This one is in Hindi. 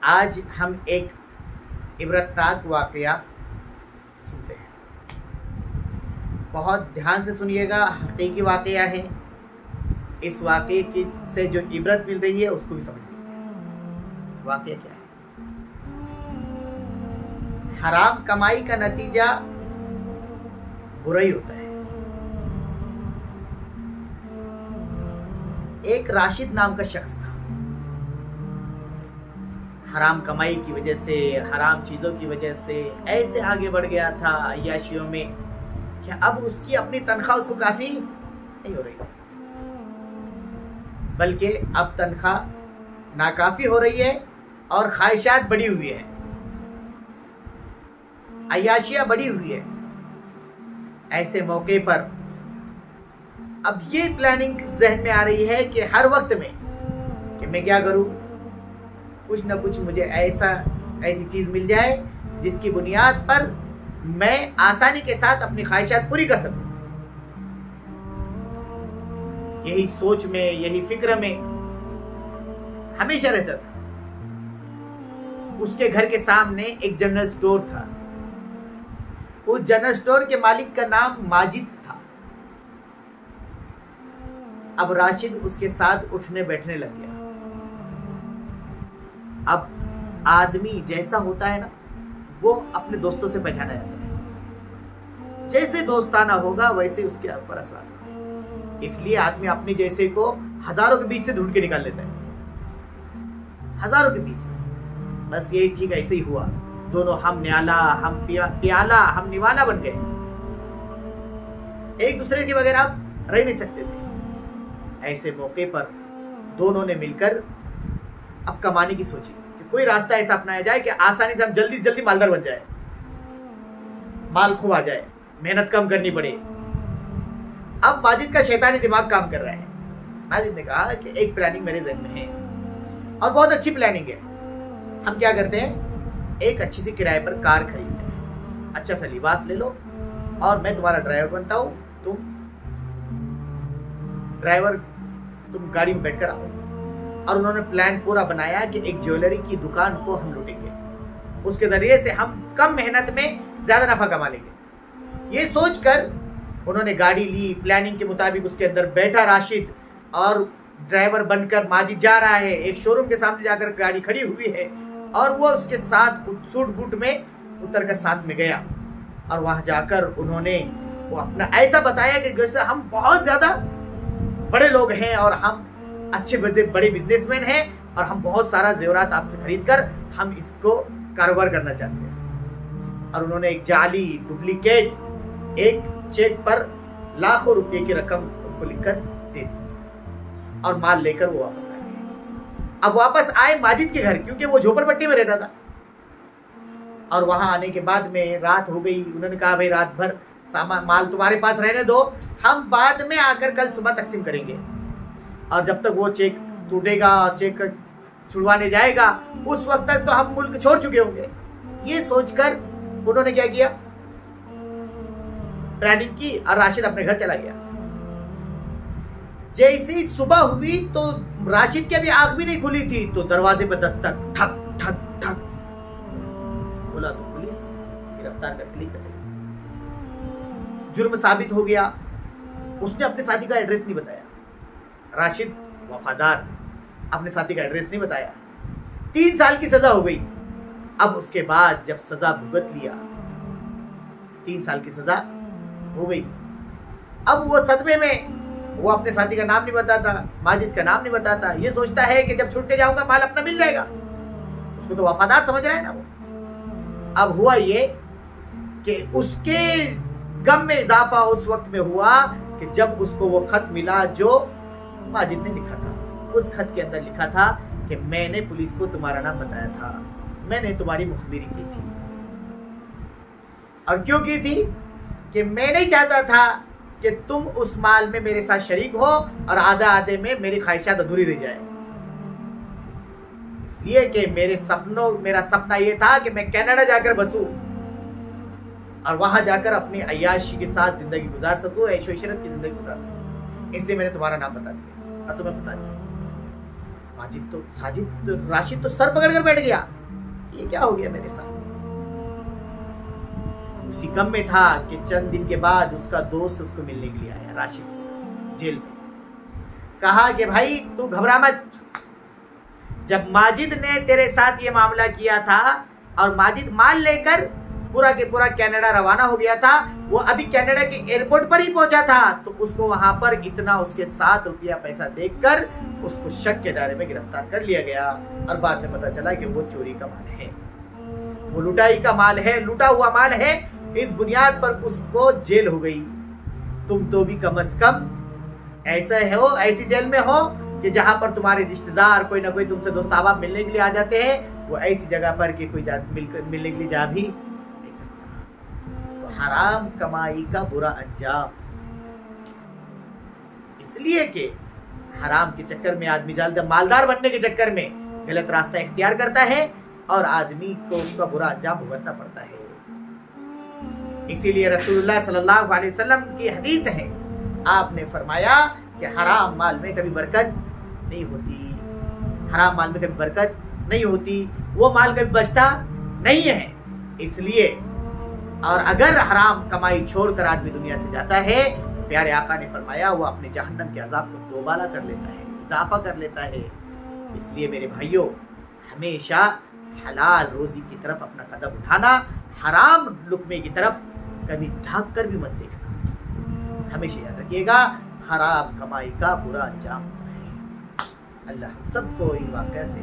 आज हम एक इबरतनाक वाक़या सुनते हैं। बहुत ध्यान से सुनिएगा, हकीकी वाक़या है। इस वाक़े की से जो इबरत मिल रही है उसको भी समझिए। वाक़या क्या है? हराम कमाई का नतीजा बुरा ही होता है। एक राशिद नाम का शख्स था। हराम कमाई की वजह से, हराम चीज़ों की वजह से ऐसे आगे बढ़ गया था अय्याशियों में कि अब उसकी अपनी तनख्वाह उसको काफ़ी नहीं हो रही थी, बल्कि अब तनख्वाह नाकाफ़ी हो रही है और ख्वाहिशात बढ़ी हुई है, अय्याशियाँ बढ़ी हुई है। ऐसे मौके पर अब ये प्लानिंग जहन में आ रही है कि हर वक्त में कि मैं क्या करूं, कुछ ना कुछ मुझे ऐसी चीज़ मिल जाए जिसकी बुनियाद पर मैं आसानी के साथ अपनी ख्वाहिशात पूरी कर सकूं। यही सोच में, यही फिक्र में हमेशा रहता था। उसके घर के सामने एक जनरल स्टोर था। उस जनरल स्टोर के मालिक का नाम माजिद था। अब राशिद उसके साथ उठने बैठने लग गया। अब आदमी जैसा होता है ना, वो अपने दोस्तों से पहचाना जाता है। जैसे दोस्ताना होगा वैसे उसके ऊपर असर आता है। इसलिए आदमी अपने जैसे को हजारों के बीच से ढूंढ के निकाल लेता है, हजारों के बीच से। बस यही ठीक ऐसे ही हुआ। दोनों हम न्याला, हम प्याला, हम निवाला बन गए। एक दूसरे के बगैर आप रह नहीं सकते थे। ऐसे मौके पर दोनों ने मिलकर अब कमाने की सोची कि कोई रास्ता ऐसा अपनाया जाए कि आसानी से हम जल्दी से जल्दी मालदार बन जाए, माल खूब आ जाए, मेहनत कम करनी पड़े। अब माजिद का शैतानी दिमाग काम कर रहा है। माजिद ने कहा कि एक प्लानिंग मेरे जहन में है और बहुत अच्छी प्लानिंग है। हम क्या करते हैं, एक अच्छी सी किराए पर कार खरीदते हैं, अच्छा सा लिबास ले लो और मैं तुम्हारा ड्राइवर बनता हूँ, तुम गाड़ी में बैठकर आओ। और उन्होंने प्लान पूरा बनाया कि एक ज्वेलरी की दुकान को हम लूटेंगे, उसके जरिए से हम कम मेहनत में ज्यादा नफा कमा लेंगे। ये सोचकर उन्होंने गाड़ी ली। प्लानिंग के मुताबिक उसके अंदर बैठा राशिद और ड्राइवर बनकर माजिद जा रहा है। एक शोरूम के सामने जाकर गाड़ी खड़ी हुई है और वो उसके साथ सूट बूट में उतर कर साथ में गया। और वहां जाकर उन्होंने वो अपना ऐसा बताया कि जैसे हम बहुत ज्यादा बड़े लोग हैं और हम अच्छे बड़े बिजनेसमैन हैं और हम बहुत सारा जेवरात आपसे खरीद कर हम इसको कारोबार करना चाहते हैं। और उन्होंने एक जाली डुप्लीकेट एक चेक पर लाखों रुपए की रकम उनको लिखकर दे दी और माल लेकर वो वापस आ गए। अब वापस आए माजिद के घर, क्योंकि वो झोपड़पट्टी में रहता था। और वहां आने के बाद में रात हो गई। उन्होंने कहा भाई रात भर सामान माल तुम्हारे पास रहने दो, हम बाद में आकर कल सुबह तकसीम करेंगे। और जब तक वो चेक टूटेगा और चेक छुड़वाने जाएगा उस वक्त तक तो हम मुल्क छोड़ चुके होंगे। ये सोचकर उन्होंने क्या किया, प्लानिंग की और राशिद अपने घर चला गया। जैसे ही सुबह हुई तो राशिद की अभी आंख भी नहीं खुली थी तो दरवाजे पर दस्तक, ठक ठक ठक। खोला तो पुलिस गिरफ्तार करके लेकर चली। जुर्म साबित हो गया। उसने अपने साथी का एड्रेस नहीं बताया। राशिद वफादार, अपने साथी का एड्रेस नहीं बताया। 3 साल की सजा हो गई। अब उसके बाद जब सजा भुगत लिया, 3 साल की सजा हो गई। अब वो सदमे में, वो अपने साथी का नाम नहीं बताता, माजिद का नाम नहीं बताता। ये सोचता है कि जब छूट के जाऊंगा माल अपना मिल जाएगा। उसको तो वफादार समझ रहा है ना वो। अब हुआ ये कि उसके गम में इजाफा उस वक्त में हुआ कि जब उसको वो खत मिला जो माजिद ने लिखा था। उस खत के अंदर लिखा था कि मैंने पुलिस को तुम्हारा नाम बताया था, मैंने तुम्हारी मुखबिरी की थी। और क्यों की थी? कि मैं नहीं चाहता था कि तुम उस माल में मेरे साथ शरीक हो और आधा आधे में मेरी ख्वाहिशात अधूरी रह जाए। इसलिए कि मेरा सपना यह था कि मैं कनाडा जाकर बसूं और वहां जाकर अपनी अय्याशी के साथ जिंदगी गुजार सकूं, ऐशो इशरत की जिंदगी गुजार सकूं। इसलिए मैंने तुम्हारा नाम बता दिया और तुम्हें फंसा दिया। राशिद तो सर पकड़ कर बैठ गया, ये क्या हो गया मेरे साथ। उसी गम में था कि चंद दिन के बाद उसका दोस्त उसको मिलने के लिए आया, राशिद जेल में। कहा कि भाई तू घबरा मत, जब माजिद ने तेरे साथ ये मामला किया था और माजिद माल लेकर पूरा के पूरा कनाडा रवाना हो गया था, वो अभी कनाडा के एयरपोर्ट पर ही पहुंचा था, तो उसको वहां पर इतना उसके 7 रुपया पैसा देखकर उसको शक के दायरे में गिरफ्तार कर लिया गया। और बाद में पता चला कि वो चोरी का माल है, वो लुटाई का माल है, लूटा हुआ माल है। इस बुनियाद पर उसको जेल हो गई। तुम तो भी कम से कम ऐसी जेल में हो कि जहां पर तुम्हारे रिश्तेदार कोई ना कोई तुमसे दोस्ताबाब मिलने के लिए आ जाते हैं, वो ऐसी जगह पर कि कोई मिलने के लिए जा भी नहीं सकता। तो हराम कमाई का बुरा अंजाम, इसलिए कि हराम के चक्कर में आदमी मालदार बनने के चक्कर में गलत रास्ता इख्तियार करता है और आदमी को उसका बुरा अंजाम भुगतना पड़ता है। इसीलिए रसूलुल्लाह सल्लल्लाहु अलैहि वसल्लम की हदीस है, आपने फरमाया कि हराम माल में कभी बरकत नहीं होती, हराम माल में कभी बरकत नहीं होती, वो माल कभी बचता नहीं है। इसलिए और अगर हराम कमाई छोड़कर आदमी दुनिया से जाता है तो प्यारे आका ने फरमाया वो अपने जहन्नम के अजाब को दोबाला कर लेता है, इजाफा कर लेता है। इसलिए मेरे भाइयों, हमेशा हलाल रोजी की तरफ अपना कदम उठाना, हराम लुकमे की तरफ कभी ढाक कर भी मत देखना। हमेशा याद रखिएगा, हराम कमाई का बुरा अंजाम होता है। अल्लाह सबको इन वाक़या से